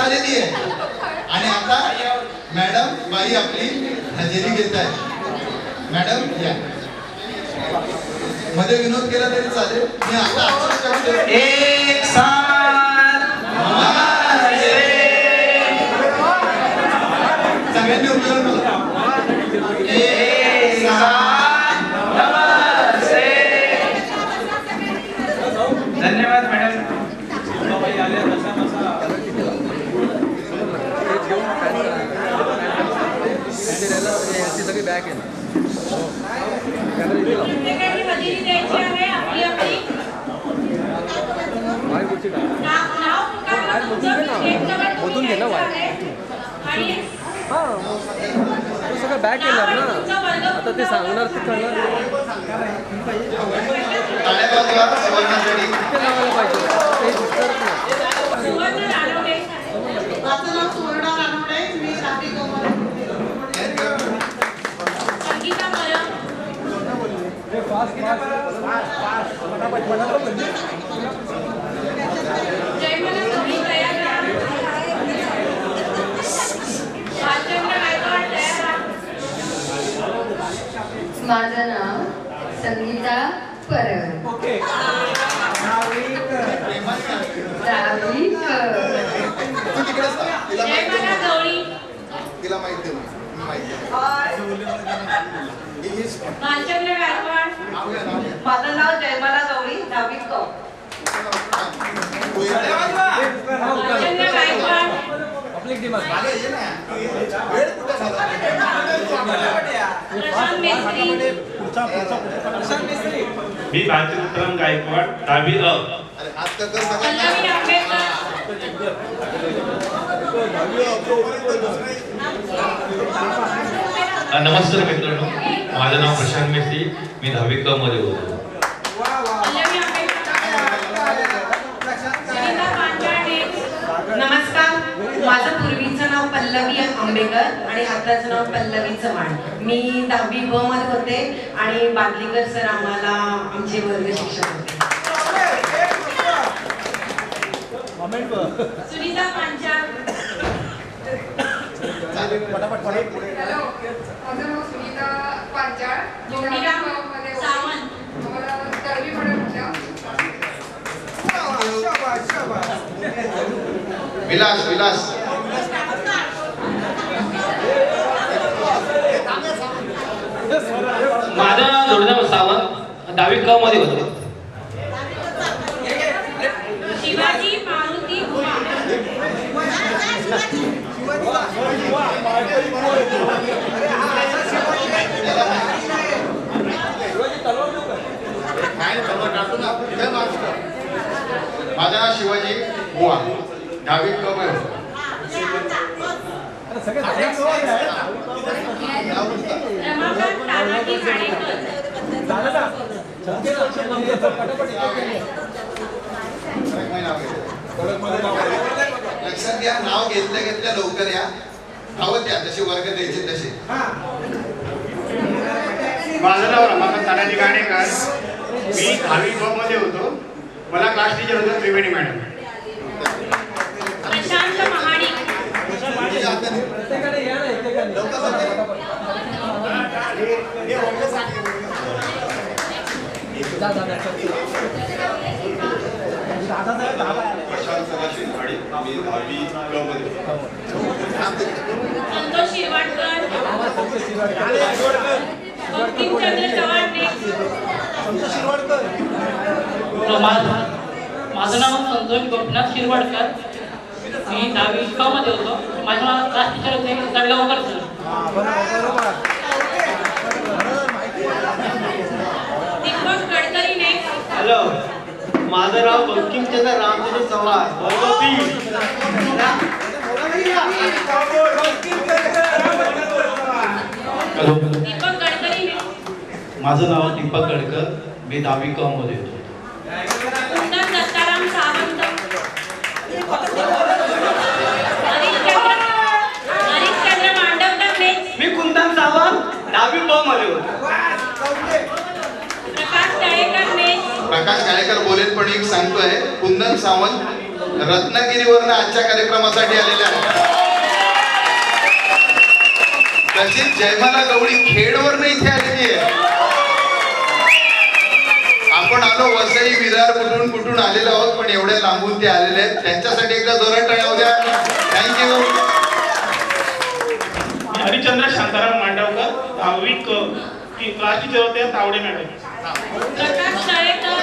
झालेली आहे आणि आता मॅडम बाई आपली हजेरी घेत आहे. मॅडम या. मध्ये विनोद केला तरी चालेल. मी आता एक साथ सगळ्यांनी उपयोग धन्यवाद मॅडम. सगळी बॅग आहे मधून घे ना वाय. हां तू सगळं बॅग येणार ना आता ते सांगणार ते कळणार ते लावायला पाहिजे ते दिसतच नाही. माझं नाव सुवर्णा रानवडे. मी शादी गोमारे. संगीता मयम. जयमला तुम्ही तयार राहा. माझं नाव संगीता परब. तिला माहिती माझं नाव जयमाला गवळी. दहावीत क. मी भालचंद्र गायकवाड. दहावी अ. नमस्कार मित्रांनो, माझं नाव प्रशांत मेस्त्री. मी 10वी क मध्ये होतो. नमस्कार, माझं पूर्वीचं नाव पल्लवी आंबेकर आणि आताचं नाव पल्लवी चव्हाण. मी 10वी ब मध्ये होते आणि बादलीकर सर आम्हाला आमचे वर्ग शिक्षक होते. सुनीता पांचाळ. हॅलो, माझं नाव सुनीता पांचाळ. सावंत. विलास विलास. माझं नाव जोडीदार सावंत. 10वी क मध्ये होतो. शिवाजी मारुती माझं नाव शिवाजी बुवा. 10वी क मध्ये होतो. लक्षात घ्या, नाव घेतल्या घेतल्या लवकर या. धावत या, जसे वर्ग द्यायचे तसे. माझं नाव रमाकांत तानाजी गाणेकर. मी 10वी ब मध्ये होतो. मला क्लास टीचर होतो त्रिवेणी मॅडम. प्रशांत महाडिक. संतोष शिरवाडकर. बंकिमचंद्र चव्हाण. माझं नाव संतोष गोपीनाथ शिरवाडकर. मी 10वी क मध्ये होतो. माझ्या क्लास टीचर होते Talgaonkar sir. Deepak Gadkari. Next. Hello, माझं नाव बंकिमचंद्र रामचंद्र चव्हाण. दीपक गडकरी. माझं नाव दीपक गडकर. मी 10वी क मध्ये होतो. कुंदन दत्ताराम सावंत. हरिश्चंद्र मांडवकर. नेक्स्ट. मी कुंदन सावंत. 10वी ब मध्ये होतो. प्रकाश तळेकर. नेक्स्ट. प्रकाश काळेकर बोलेल, पण एक सांगतोय कुंदन सावंत रत्नागिरीवरनं आजच्या कार्यक्रमासाठी आलेल्या आहेत. तशीच जयमाला गवळी खेडवरनं इथे आलेली आहे. आपण आलो वसई विरार कुठून आलेलो आहोत, पण एवढ्या लांबून ते आलेले आहेत. त्यांच्यासाठी एकदा जोरात टाळ्या होऊ द्या. थँक्यू. हरिचंद्र शांताराम मांडवकर, 10वी क्लास टीचर होते, तावडे मॅडम. प्रकाश शाळेकर,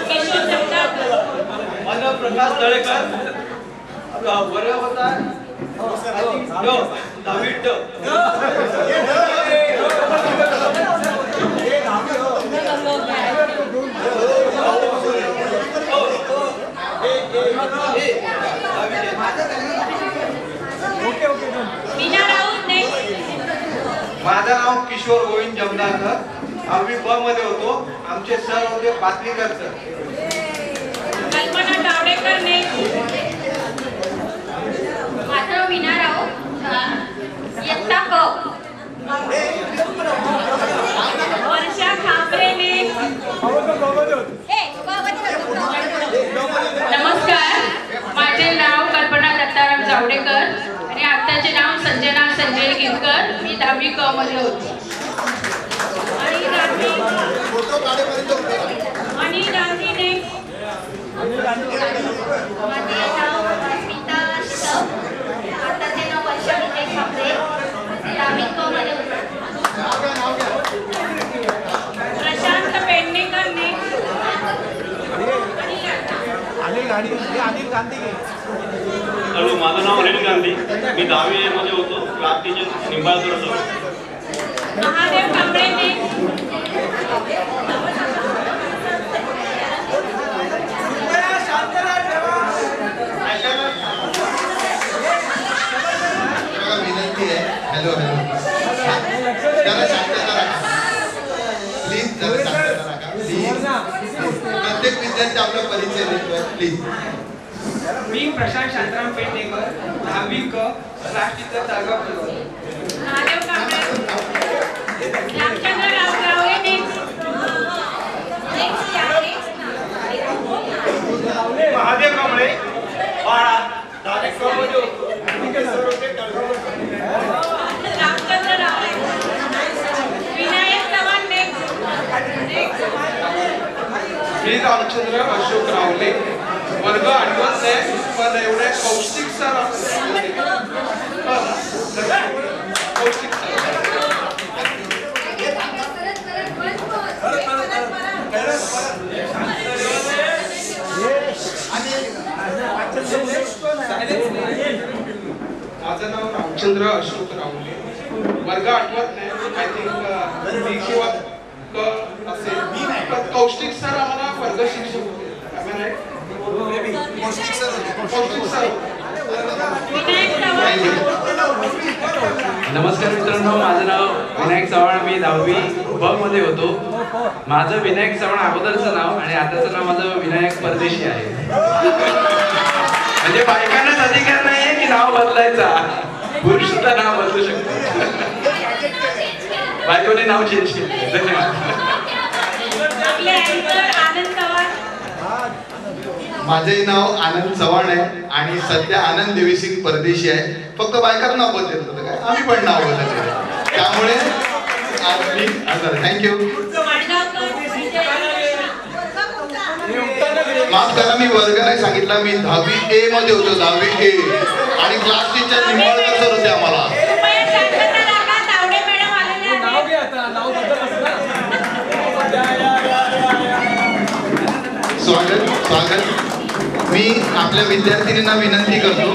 किशोर जगताप, प्रकाश दळेकर वर्ग होता 10वी. मीना राऊत ने, माझं नाव किशोर गोविंद जमदारकर, 10वी ब मध्ये होतो. आमचे सर होते बातलीकर सर. कल्पना तावडेकर ने, माझं मीना राऊत, इयत्ता क. वर्षा खापरे ने. नमस्कार, माझे नाव कल्पना दत्ताराम जावडेकर आणि आत्ताचे नाव संजना संजय गिरकर. मी 10वी क मध्ये होते. आणि गांधी ने, माझे नाव स्मिता शिकव, आताचे नाव वर्षा विजय खापरे, 10वी क मध्ये होते. प्रशांत पेडणेकर ने, हॅलो, माझं नाव अनिल गांधी, मी 10वी मध्ये होतो, क्लास टीचर निंबाळकर होतो. महादेव कांबळे ने, विनंती आहे. हॅलो जरा शांतता राखा प्लीज. जरा शांतता राखा प्लीज. प्रत्येक विद्यार्थी आपला परिचय देतोय प्लीज. मी प्रशांत शांताराम पेडणेकर, 10वी क क्लास टीचर तालुका. महादेव कांबळे, रामचंद्र रावगावळे ने, महादेव कांबळे, बाळा, रामचंद्र रावळे, विनायक चव्हाण ने, मी रामचंद्र अशोक रावले, वर्ग 8 आहे. पण एवढे कौशिक सर कौशिक माझं नाव रामचंद्र अशोक रावले, वर्ग 8 नाही. आय थिंक किंवा क असेल. कौशिक सर आम्हाला वर्ग शिक्षक होते. कौशिक सर विनायक चव्हाण. नमस्कार मित्रांनो, माझं नाव विनायक चव्हाण, मी 10वी ब मध्ये होतो. माझं विनायक चव्हाण अगोदरचं नाव आणि आताचं नाव माझं विनायक परदेशी आहे. म्हणजे बायकांनाच अधिकार नाहीये की नाव बदलायचा, पुरुष सुद्धा नाव बदलू शकतो. बायकोने नाव चेंज केलं. धन्यवाद. आपले अँकर आनंद चव्हाण. माझे नाव आनंद चव्हाण आहे आणि सध्या आनंद देवीसिंग परदेशी आहे. फक्त बायकांना नाव बदलत होतं काय, आम्ही पण नाव बदलले. त्यामुळे थँक्यू. माफ करा, मी वर्ग नाही सांगितला. मी 10वी ए मध्ये होतो, 10वी ए. आणि क्लास टीचर निंबाळकर सर होते आम्हाला. स्वागत स्वागत. मी आपल्या विद्यार्थिनींना विनंती करतो,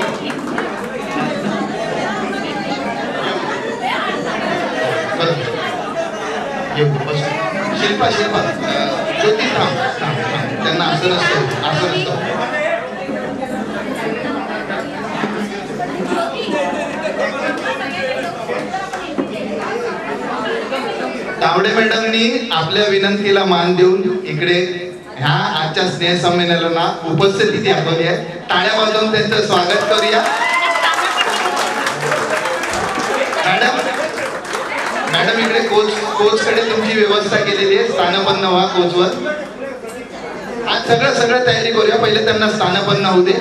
शिल्पा ज्योती थांब, त्यांना असं नसतं, असं नसतं. तावडे मॅडमनी आपल्या विनंतीला मान देऊन इकडे ह्या आजच्या स्नेह संमेलनाला उपस्थिती दाखवली आहे. टाळ्या वाजवून त्यांचं स्वागत करूया. मॅडम इकडे कोचकडे तुमची व्यवस्था केलेली आहे, स्थानपन्न व्हा कोचवर. आज सगळं तयारी करूया. पहिले त्यांना स्थानपन्न होऊ दे.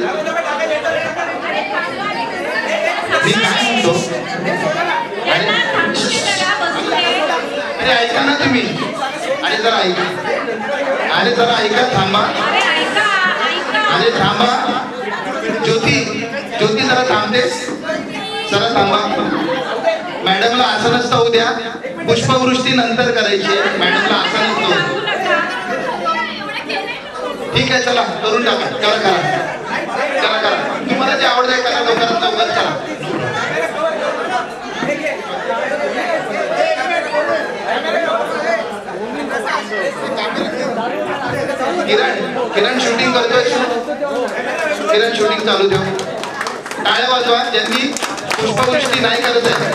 मी काय म्हणतो, अरे ऐका ना तुम्ही. अरे जरा ऐका. थांबा. अरे थांबा. ज्योती जरा थांबतेस. जरा थांबा. मॅडमला असं नसतं उद्या, पुष्पवृष्टी नंतर करायची आहे. मॅडमला असं नसतं. ठीक आहे, चला करून टाका. करा. तुम्हाला जे आवडतंय करा. लवकरात लवकर करा. किरण शूटिंग करतोय. किरण शूटिंग चालू ठेव. टाळ्या वाजवा ज्यांनी पुष्पवृष्टी नाही करत आहे.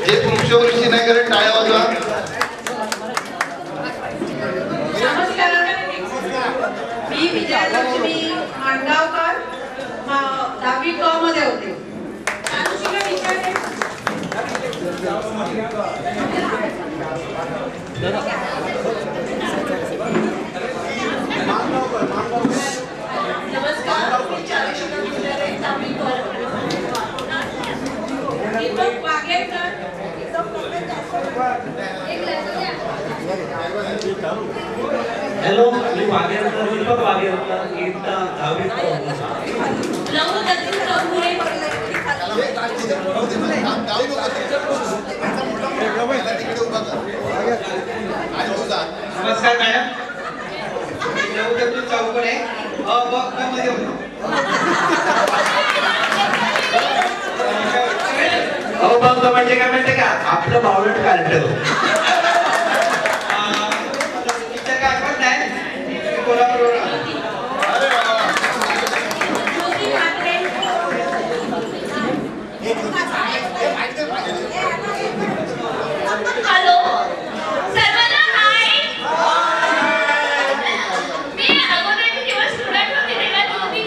जे पुष्पवृष्टी नाही करत टाळ्या वाजवा. नमस्कार. मी विजयलक्ष्मी मांडगावकर 10वी क मध्ये होते. नमस्कार. हॅलो, मी वागेरकर दीपक वागेरकर इयत्ता 10वी नमस्कार मॅडम. चौकडे बघ म्हणजे काय माहितीये का, आपलं बावलट कार्ट. काय पण नाही कोल्हापूर. हॅलो सर्वांना हाय. मी अगोदरचे दिवस स्टुडंट होते तेव्हा ज्योती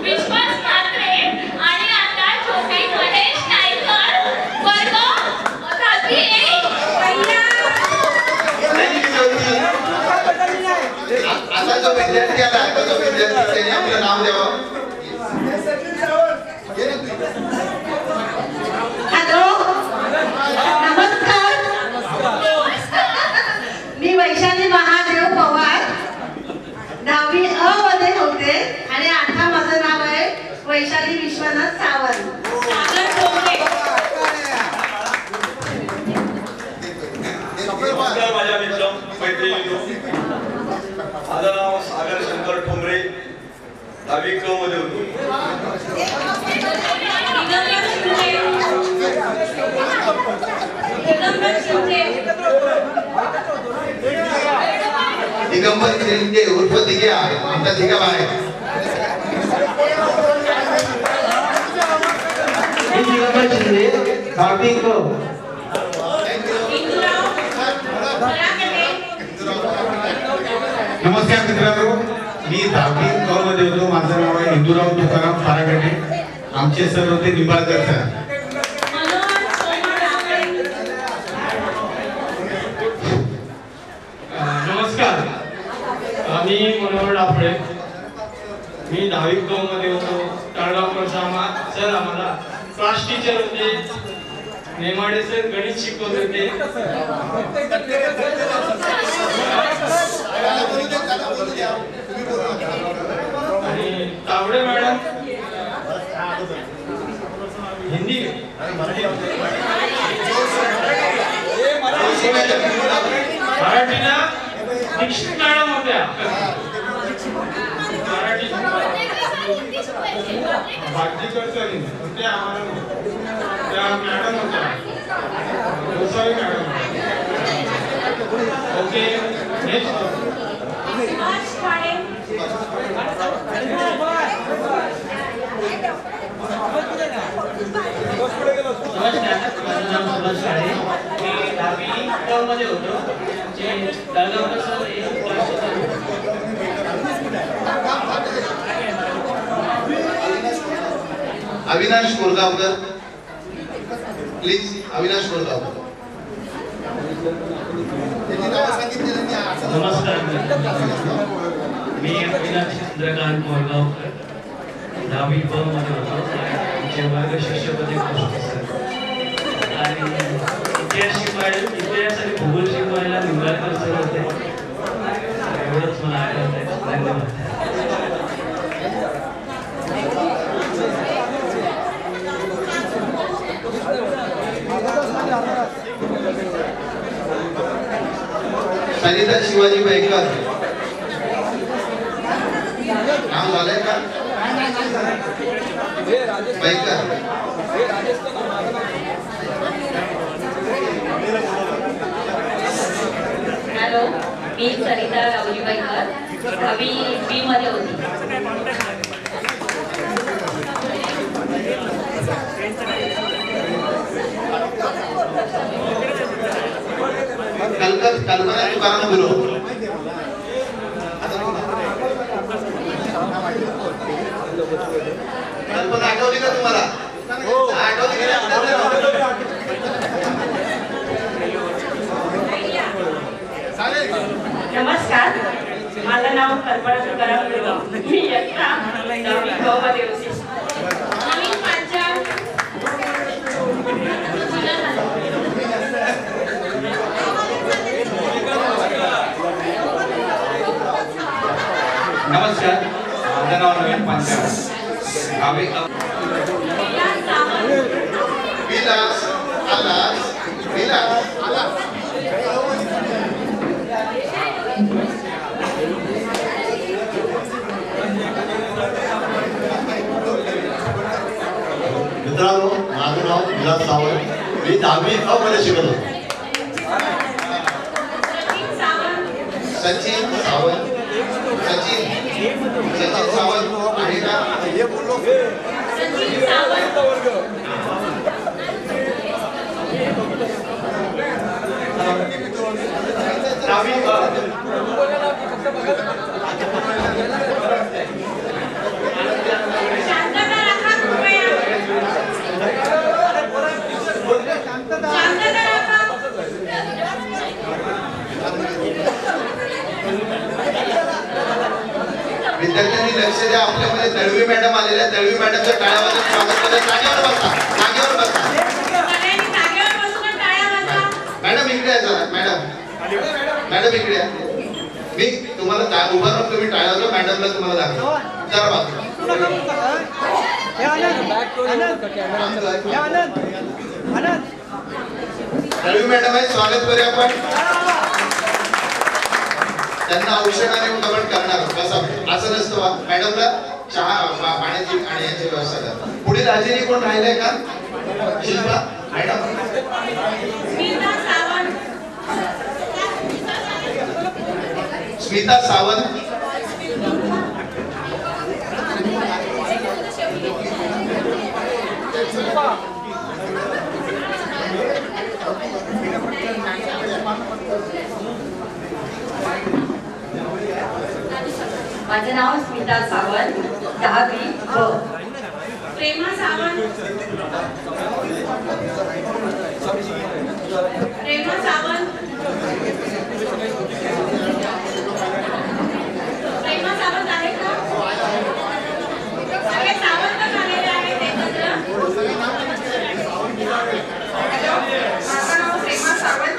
विश्वास म्हात्रे आणि आता ज्योती महेश नाईकर वर्ग 10वी आता जो विद्यार्थी आला, त्याने आपलं नाव द्यावं. हॅलो, नमस्कार. मी वैशाली महादेव पवार 10वी अ मध्ये होते आणि आता माझं नाव आहे वैशाली विश्वनाथ सावंत. नमस्कार माझ्या मित्र मैत्रिणींनो. माझं नाव सागर शंकर ठोंबरे 10वी क मध्ये होतो. दिगंबर शिंदे उर्फ दिग्या. आमचा दिगा बाय. दिगंबर शिंदे 10वी क. नमस्कार मित्रांनो, मी 10वी क मध्ये होतो. माझं नाव आहे हिंदूराव तुकाराम फारागटे. आमचे सर होते निंबाळकर सर. नमस्कार, मी मनोहर डाफळे. मी 10वी क मध्ये होतो. तळगावकर सर आम्हाला क्लास टीचर होते. नेमाडे सर गणित शिकवत होते. आणि तावडे मॅडम हिंदी मराठीला दीक्षित मॅडम होत्या. मराठी होत्या आम्हाला त्या मॅडम होत्या. Gosavi madam. Okay, next. Avinash Korgaonkar please Avinash बोलगाव. नमस्कार, मी अविनाश चंद्रकांत मोरगावकर 10वी ब मध्ये होतो. आमचे वर्ग शिक्षक होते सर. आणि इतिहास आणि भूगोल शिकवायला निंबाळकर सर होते. एवढंच मला आठवत आहे. धन्यवाद. सरिता शिवाजी बैकर नाव झालंय का? बैकर. हॅलो, मी सरिता रावजी बैकर 10वी बी मध्ये होती. कल्पना तुकाराम गुरु. कल्पना आठवली का तुम्हाला? आठवली का? नमस्कार, माझं नाव कल्पना तुकाराम गुरु. मी इयत्ता 10वी ब मध्ये होती. नमस्कार, माझं नाव नवीन पांचाळ. विलास आलास विलास आलास. मित्रांनो, माझं नाव विलास सावंत. मी 10वी ब मध्ये शिकत होतो. सचिन सावंत. सचिन सावंत आहे का? सचिन सावंत. शांतता राखा कृपया. शांतता राखा. विद्यार्थ्यांनी लक्ष द्या. आपल्यामध्ये दळवी मॅडम आलेल्या. दळवी मॅडमच्या टाळ्यामध्ये स्वागत करा. जागेवर बसा. जागेवर बसा. मॅडम इकडे आहे जरा. मॅडम इकडे आहे. मी तुम्हाला उभा राहून तुम्ही टाळ्या वाजवा. मॅडमला तुम्हाला दाखवा. जरा बाजूला. दळवी मॅडम आहे. स्वागत करूया आपण. त्यांना औषधाने कमेंट करणार. बसा. असं नसतं. मॅडमला चहा पाण्याची आणि याची व्यवस्था करा. पुढील हजेरी कोण राहिलंय का? शिल्पा मॅडम. स्मिता सावंत. माझं नाव स्मिता सावंत 10वी ब. प्रेमा सावंत. प्रेमा सावंत. प्रेमा सावंत आहे का? सगळे सावंत झालेले आहेत एकत्र. माझं नाव प्रेमा सावंत.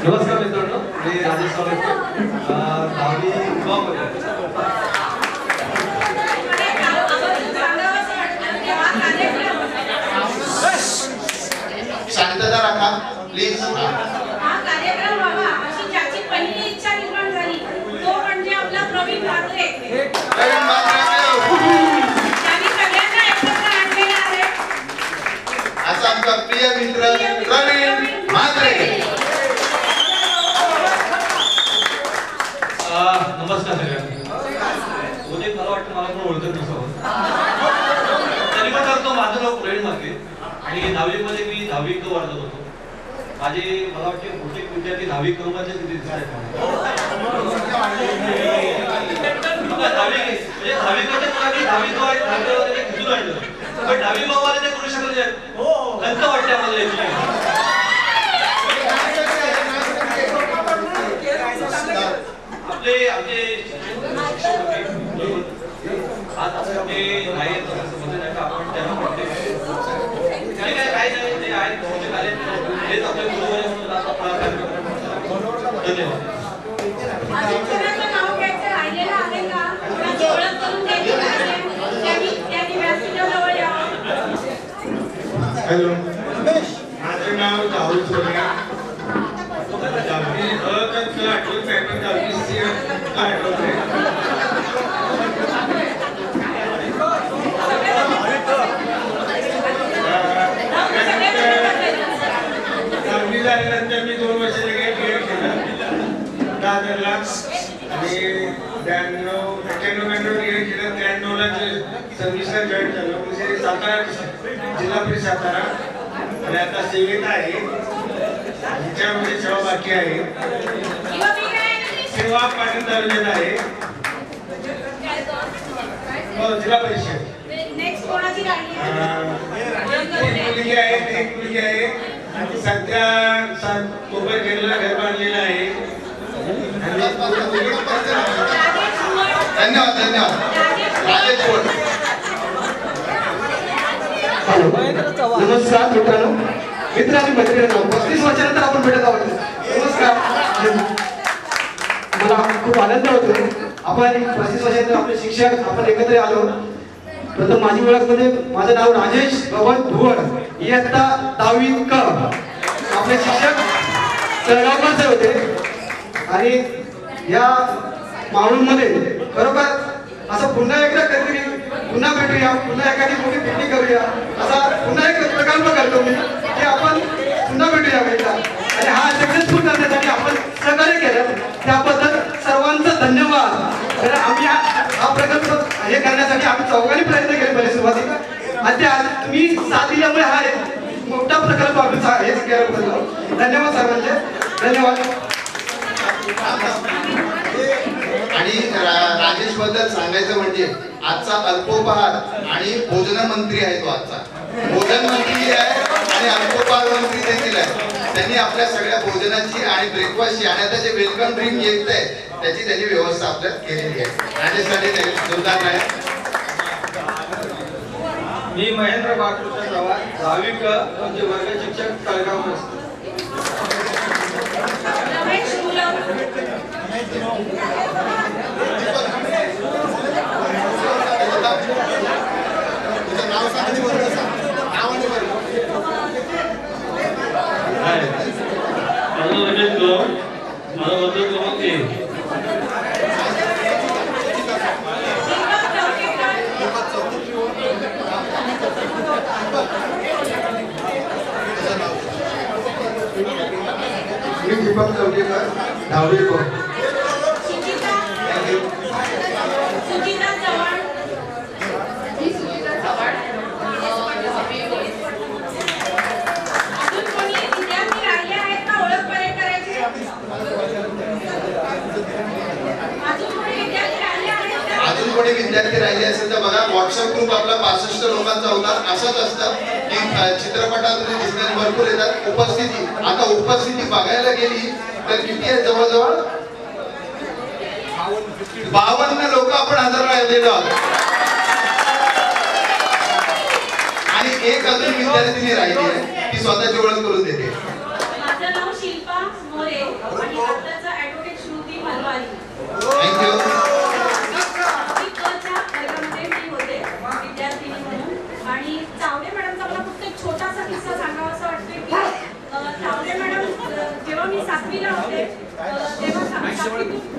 नमस्कार मित्रांनो, मी राजेश सावंत 10वी ब मध्ये. शांतता राखा प्लीज. हा कार्यक्रम व्हावा अशी ज्याची पहिली इच्छा निर्माण झाली तो म्हणजे आपला प्रवीण म्हात्रे. त्यांनी सगळ्यांना एकत्र आणलेला आहे. असा आमचा प्रिय मित्र प्रवीण म्हात्रे. नमस्कार सगळ्यांना. उदित मला वाटतं मला पण ओळखत नसावं. परिचय करतो. माझं नाव प्रवीण मार्गे आणि 10वीमध्ये मी 10वी क वर्गात होतो. माझे मला वाटते बहुतेक विद्यार्थी 10वी क मध्ये किती दिसत आहेत. 10वी कडे कोणाची 10वी क आहे घेऊन आणलं पण 10वी क वाले ते करू शकत नाही. खंत वाटते आम्हाला याची. आमचे आज आपले नाही आपण त्यांना म्हणते काय नाही ते आहेत हेच आपल्या धन्यवाद. हॅलो, माझं नाव राहुल सोनिया. 10वी आठवत नाही पण 10वी सी आठवत नाही. 10वी झाल्यानंतर मी 2 वर्ष केलं दादरला आणि 91 केलं. 93ला सर्व्हिसला जॉईन झालो. म्हणजे सातारा जिल्हा परिषद सातारा आणि आता सेवेत आहे. तिच्यामध्ये सेवा बाकी आहे. सेवा पाटील तालुक्यात आहे. जिल्हा परिषद. एक मुलगी आहे सध्या मोबाईल केलेला घर बांधलेला आहे. धन्यवाद धन्यवाद. नमस्कार मित्रांनो, मित्र आणि मैत्रिणींनो, 35 वर्षानंतर आपण भेटत आहोत. नमस्कार. मला खूप आनंद होतो. आपण 35 वर्षानंतर आपले शिक्षक आपण एकत्र आलो. प्रथम माझी ओळख म्हणजे माझं नाव राजेश भवन भुवड. इयत्ता 10वी क. आपले शिक्षक तळगावकर होते आणि या मावळमध्ये खरोखर असं पुन्हा एकदा कधीतरी पुन्हा भेटूया, पुन्हा एखादी मोठी पिकनिक करूया, असा पुन्हा एक प्रकल्प करतो मी की आपण पुन्हा भेटूया एकदा. आणि हा सक्सेसफुल करण्यासाठी आपण सहकार्य केलं त्याबद्दल सर्वांचं धन्यवाद. तर आम्ही हा प्रकल्प हे करण्यासाठी आम्ही चौघांनी प्रयत्न केले पहिले सुरुवातीला आणि आज तुम्ही साथ दिल्यामुळे हा एक मोठा प्रकल्प आम्ही हेच केलं. धन्यवाद सर्वांचे. धन्यवाद. आणि राजेश बद्दल सांगायचं म्हणजे आजचा अल्पोपहार आणि भोजन मंत्री आहे तो. आजचा भोजन मंत्री आहे आणि अल्पोपहार मंत्री देखील आहे. त्यांनी आपल्या सगळ्या भोजनाची आणि ब्रेकफास्टची आणि आता जे वेलकम ड्रिंक येत आहे त्याची त्यांनी व्यवस्था आपल्यात केलेली आहे. राजेशसाठी जोरदार आहे. मी महेंद्र बाळकृष्ण चव्हाण 10वी क म्हणजे वर्ग शिक्षक तळगाव. मी दीपक चौकेकर 10वी क. अजून कोणी विद्यार्थी राहिले असेल तर बघा, व्हॉट्सअप ग्रुप आपला 65 लोकांचा होता. असंच असतं की चित्रपटातून दिसणारे भरपूर येतात. उपस्थिती, आता उपस्थिती बघायला गेली तर किती आहे? जवळजवळ 52 लोक आपण हजर राहिलेलो आहोत आणि एक अजून विद्यार्थिनी राहिली आहे, ती स्वतःची ओळख करून देते. माझं नाव शिल्पा मोरे आणि आताचा ॲडव्होकेट श्रुती मलवारी. थँक्यू. आणि चावडे मॅडमचा मला फक्त एक छोटासा किस्सा सांगावा असं वाटतोय की चावडे मॅडम जेव्हा मी 7वीला होते तेव्हा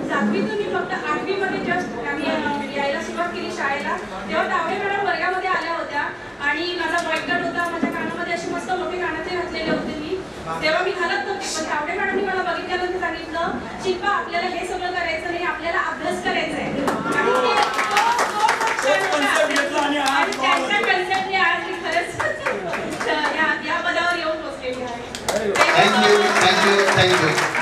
7वीतून मी फक्त 8वीमध्ये जस्ट आम्ही यायला सुरुवात केली शाळेला, तेव्हा चावडे मॅडम वर्गामध्ये आल्या होत्या आणि माझा बॉयकट होता, माझ्या कानामध्ये अशी मस्त मोठे कानाचे घातलेले होते मी, तेव्हा मी घालत नव्हते. पण चावडे मॅडमनी मला बघितल्यानंतर सांगितलं, शिल्पा आपल्याला हे सगळं करायचं नाही, आपल्याला अभ्यास करायचा आहे. आणि त्यांच्या कन्सेप्टने थँक्यू थँक्यू थँक्यू